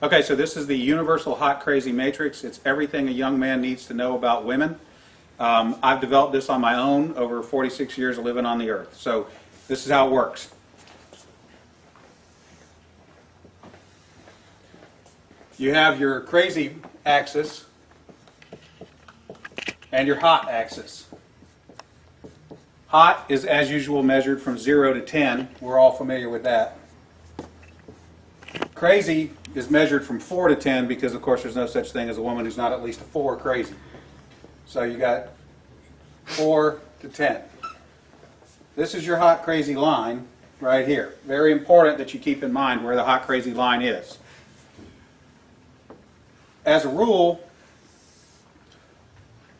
Okay, so this is the Universal Hot Crazy Matrix. It's everything a young man needs to know about women. I've developed this on my own over 46 years of living on the earth. So this is how it works. You have your crazy axis and your hot axis. Hot is, as usual, measured from 0 to 10. We're all familiar with that. Crazy is measured from 4 to 10 because, of course, there's no such thing as a woman who's not at least a 4 crazy. So you got 4 to 10. This is your hot crazy line right here. Very important that you keep in mind where the hot crazy line is. As a rule,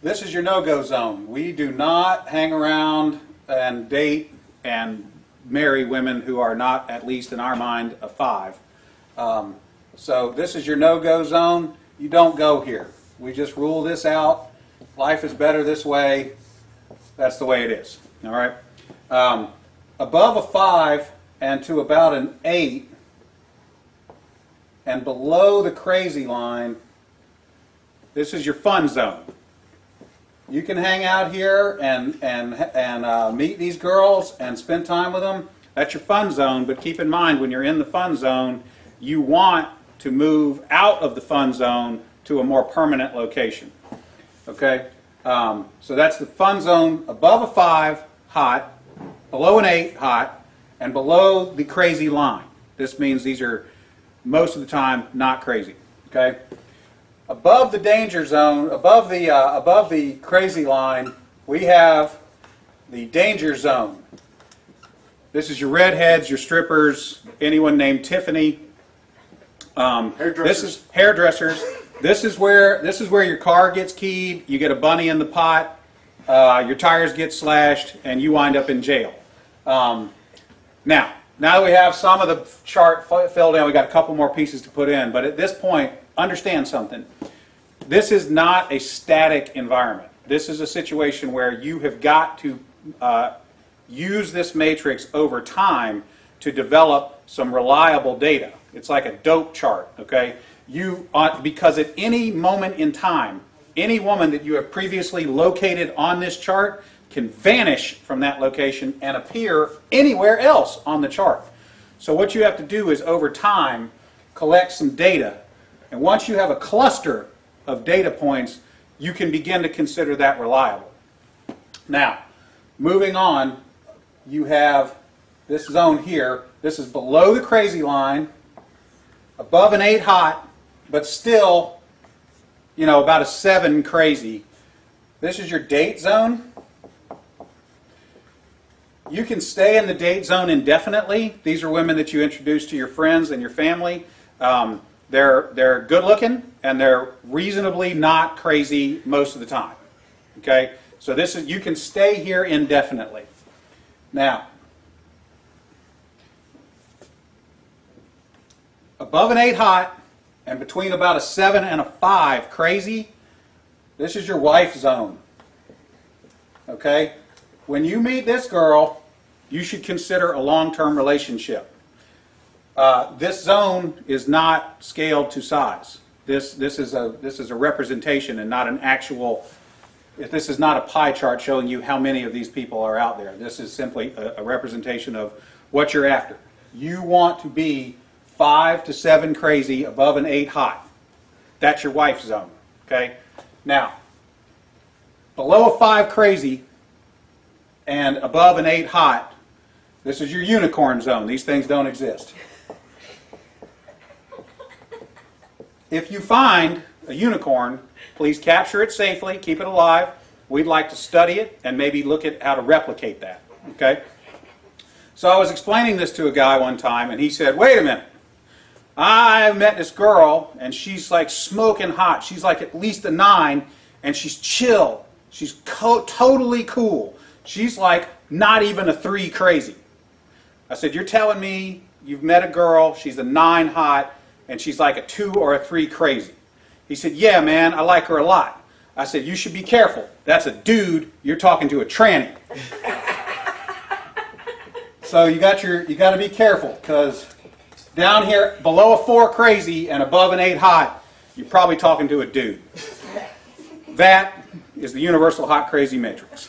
this is your no-go zone. We do not hang around and date and marry women who are not, at least in our mind, a 5. So this is your no-go zone. You don't go here. We just rule this out. Life is better this way. That's the way it is. All right. Above a 5 and to about an 8 and below the crazy line, this is your fun zone. You can hang out here and meet these girls and spend time with them. That's your fun zone, but keep in mind when you're in the fun zone, you want to move out of the fun zone to a more permanent location. Okay? So that's the fun zone above a 5, hot, below an 8, hot, and below the crazy line. This means these are most of the time not crazy. Okay? Above the danger zone, above the crazy line, we have the danger zone. This is your redheads, your strippers, anyone named Tiffany. This is hairdressers. This is where your car gets keyed. You get a bunny in the pot. Your tires get slashed, and you wind up in jail. Now that we have some of the chart filled in, we got a couple more pieces to put in. But at this point, understand something. This is not a static environment. This is a situation where you have got to use this matrix over time to develop some reliable data. It's like a dope chart, okay? Because at any moment in time, any woman that you have previously located on this chart can vanish from that location and appear anywhere else on the chart. So what you have to do is over time collect some data, and once you have a cluster of data points, you can begin to consider that reliable. Now, moving on, you have this zone here. This is below the crazy line, above an 8 hot, but still, about a 7 crazy. This is your date zone. You can stay in the date zone indefinitely. These are women that you introduce to your friends and your family. They're good looking and they're reasonably not crazy most of the time. Okay? So you can stay here indefinitely. Now, above an 8 hot and between about a 7 and a 5 crazy, this is your wife zone. Okay? When you meet this girl, you should consider a long-term relationship. This zone is not scaled to size. This is a representation and not an actual. This is not a pie chart showing you how many of these people are out there. This is simply a representation of what you're after. You want to be 5 to 7 crazy above an 8 hot. That's your wife zone. Okay. Now, below a 5 crazy and above an 8 hot, this is your unicorn zone. These things don't exist. If you find a unicorn, please capture it safely, keep it alive. We'd like to study it and maybe look at how to replicate that. Okay? So I was explaining this to a guy one time, and he said, wait a minute. I met this girl, and she's like smoking hot. She's like at least a 9, and she's chill. She's totally cool. She's like not even a 3 crazy. I said, you're telling me you've met a girl, she's a 9 hot, and she's like a 2 or a 3 crazy. He said, yeah, man, I like her a lot. I said, you should be careful. That's a dude. You're talking to a tranny. So you got to be careful, because Down here, below a 4 crazy and above an 8 hot, you're probably talking to a dude. That is the universal hot crazy matrix.